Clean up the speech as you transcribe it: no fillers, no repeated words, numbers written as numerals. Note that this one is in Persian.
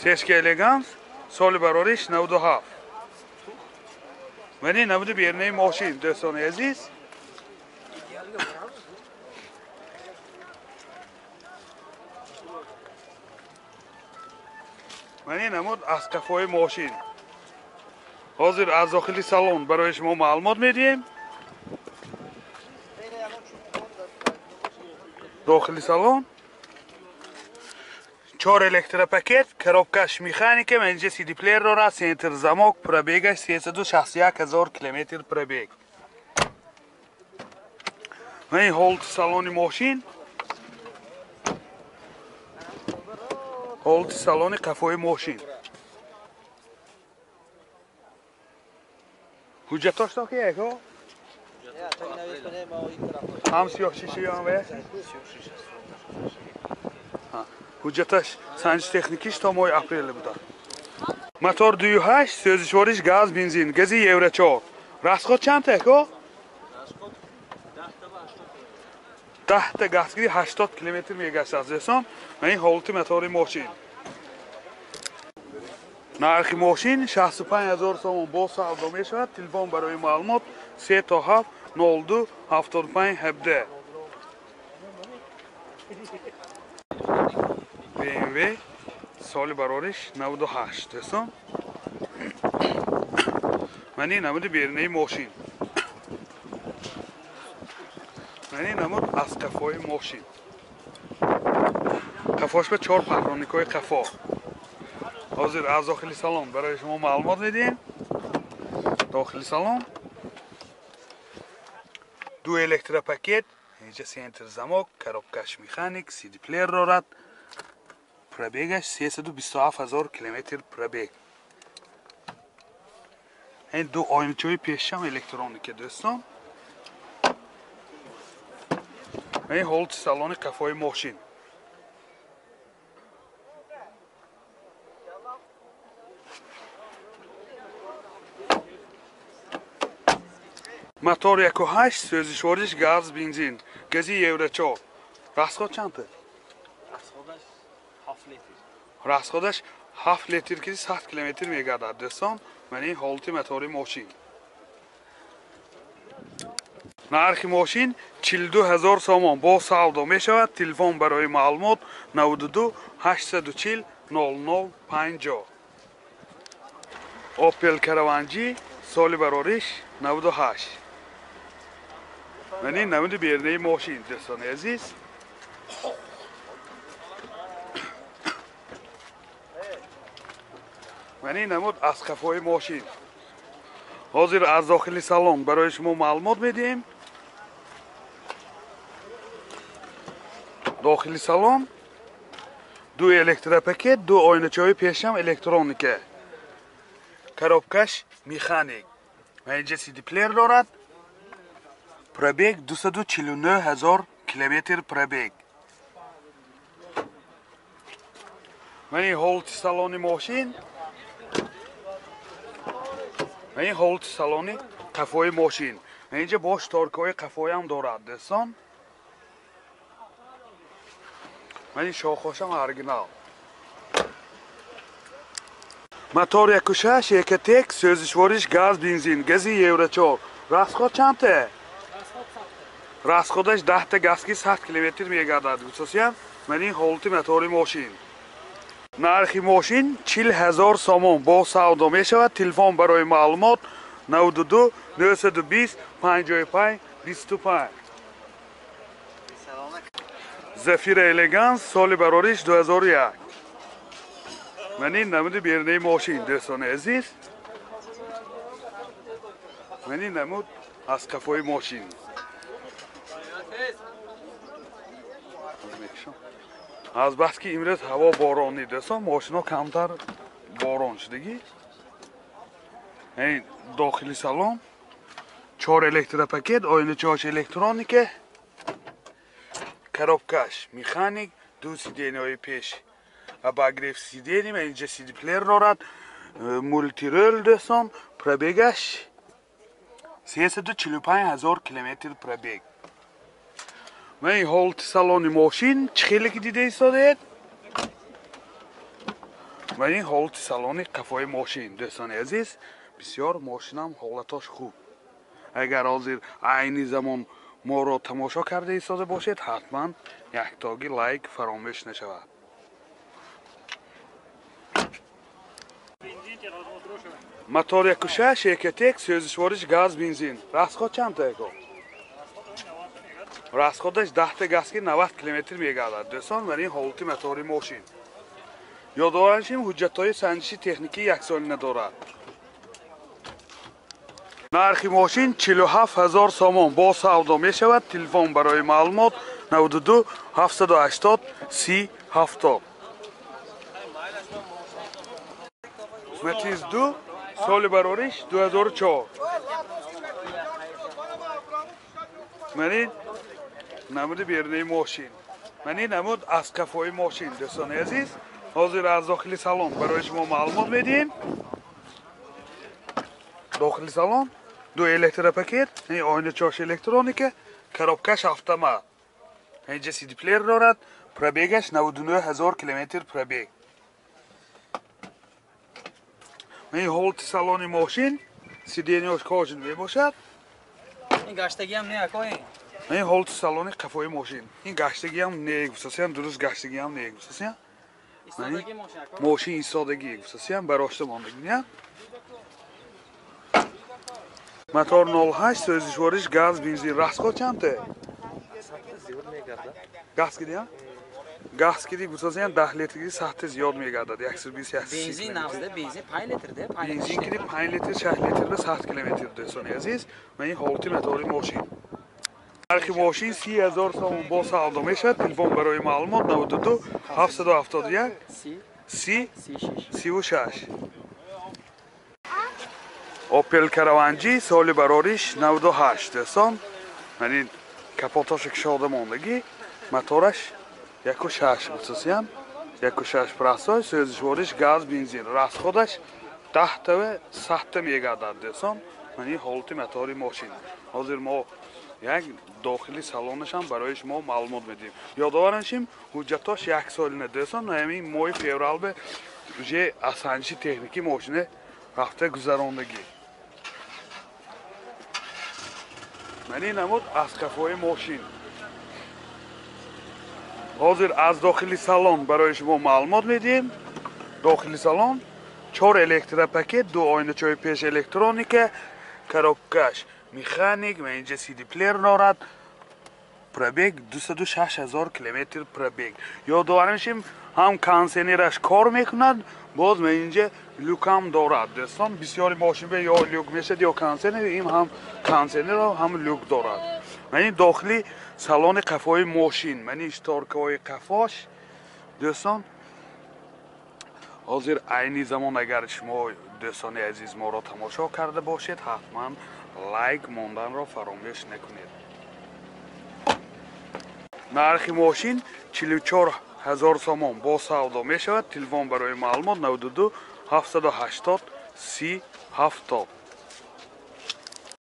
سیسکی الگانس سال برارش 97 منی 90 بیرنه ماشین دوستان عزیز منی نمود از کفای ماشین حاضر از داخلی سالن برای شما معلومات میدیم داخلی سالن 4 الکتروپاکت коробкаш механика اینجا سی دی پلیر داره سنتر زماک پربیگش 361,000 کیلومتر پربیگ این هولت سالن ماشین هولت سالن قفای ماشین حجتاش تا که ها هم 36 هم حجتش سنج تکنیکیش تا ماه اپریل بوده موتور 28 سوزشوارش گاز بنزین گازی یورو 4 راسخود چند تا که 10 تا گازگیری 80 کیلومتر میگشت از رسان این هولت موتور ماشین نرخ ماشین 65,000 تومان با سودا می شود تلفن برای معلومات 37 02 75 17 BMW سال برارش 98 دوستان منی نمود بیرنه ماشین منی نمود از قفای ماشین قفاش به 4 پهرانیکای قفا حاضر از داخلی سالن برای شما معلومات میدیم داخلی سالن 2 الکتروپاکت اینجا سنتر زماک коробкаш مکانیک سی دی پلیر دارد پربیگش 327,000 کیلومتر پربیگ این دو آینچوی پیشم الکترونیک دوستان این هولت سالن قفای ماشین موتور 1.8 سوزشوارش گاز بنزین گازی یورو 4 راسخود چنده راسخودش 7 لیتر که 100 کیلومتر میگردد دوستان من این هولت موتور ماشین نرخ ماشین 42,000 تومان با سودا می شود تلفن برای معلومات 92 840 0050 اوپل کروانجی سال برارش 98 من این نمود بیرنه ماشین دوستان عزیز من این نمود از قفای ماشین حاضر از داخلی سالن برای شما معلومات میدیم داخلی سالن 2 الکتروپاکت 2 آینچه‌های پیشم الکترونیکه коробкаш مکانیک و اینجا سی دی پلیر دارد پربیگ 249,000 کیلومتر پربیگ من این هولت سالن ماشین من این هولت سالن قفای ماشین اینجا باش تارکای قفای هم دارد دوستان من این شاخاشم اورجینال موتور 1.6 یک سوزشوارش گاز بنزین گازی یورو 4 راسخود چنده راسخودش 10 تا گازگی 100 کیلومتر میگردد دوستان من این هولت موتور ماشین نرخ ماشین 40,000 تومان با سودا می شود تلفن برای معلومات 92 920 55 25 زفیر الگانس سال برارش 2001 من این نمود بیرنه ماشین دوستان عزیز من این نمود از قفای ماشین از بس که امروز هوا بارانی دوستان ماشینا کمتر باران شدگی این داخلی سالن 4 الکتروپاکت آینچه‌هاش الکترونیکه коробкаш مکانیک 2 سیدین‌های پیش و باگریف سیدینی و اینجا سی دی پلیر دارد مولتی رول دوستان پربیگش 345,000 کیلومتر پربیگ من این هولت سالن ماشین چه خیلی که دیده ایستاده و این حالت سالن قفای ماشین دوستان عزیز بسیار ماشینم حالتاش خوب. اگر حاضر عینی زمان ما را تماشا کرده ایستاده باشید حتما یک تاگی لایک فراموش نشود. мотор 1.6 1.1 سوزشوارش گاز بنزین расход چند تا اکو расходش 10 تا گاز که 90 کیلومتر میگردد دوستان و این حالت موتور ماشین یادآور شیم حجت‌های سنجشی تکنیکی یک ساله دارد. نرخ ماشین 47000 سوم با سودا می شود. تلفن برای معلومات 92 780 30 70. متیز 2 سال برارش 2004. منی نمود بیرونی ماشین منی نمود از کفای ماشین دوستان عزیز حاضر از داخل سالن برای شما معلومات میدیم. داخل سالن دو الکتروپاکت این آینه چاش الکترونیکه коробкаш автомат اینجا سی دی پلیر دارد. پربیگش 99000 کیلومتر پربیگ. این حالت سالن ماشین سیدینیاش کاجن می باشد. این گشتگی هم نه اکوی این حالت سالن قفای ماشین این گشتگی هم نه گفتم درست گشتگی هم نه گفتم ماشین ایستادگی گفتم براشته ماندگی نه. мотор 08 سوزشوارش گاز بنزین расход چند تا گاز کدی گاز کدی گفتم 10 لیتری ساعت زیاد میگردد 120 بنزین نبوده بنزین 5 لیتر ده بنزین کدی 5 لیتر 6 لیتر به 100 کیلومتر دوستان عزیز من این حالت موتور ماشین نرخ ماشین 30000 سوم با سودا میشود. تلفن برای معلومات 92 771 30 36. اوپل کراوانجی سال برارش 98 دوستان من این کپوتاش کشاده ماندگی موتورش 1.6 گفتم 1.6 پرستای سوزشوارش گاز بنزین расходش 10 تا و 100 تا میگردد دوستان من این حالت موتور ماشین حاضر ما یک داخلی سالنش هم برای شما معلومات میدیم. یادآور شیم حجتاش یک سال دوستان همین ماه فوریه به روی اسانجی تکنیکی ماشین رفته گذراندگی. من این نمود از کفای ماشین حاضر از داخلی سالن برای شما معلومات میدیم. داخلی سالن 4 الکتروپاکت دو آینه چای پیش الکترونیکه коробкаш مکانیک و اینجا سی دی پلیر دارد. پربیگ 206000 کیلومتر پربیگ. یادآور میشیم هم کانسنرش کار میکند باز من اینجا لوک هم دارد دوستان بسیاری ماشین به یا لوک میشد یا کانسنر این هم کانسنر و هم لوک دارد. من این داخلی سالن قفای ماشین من اشتراک‌های قفاش دوستان حاضر عینی زمان اگر شما دوستان عزیز ما را تماشا کرده باشید حتما لایک ماندن را فراموش نکنید. نرخ ماشین 44000 سوم با سودا می شود. تلفن برای معلومات 92 780 30 70.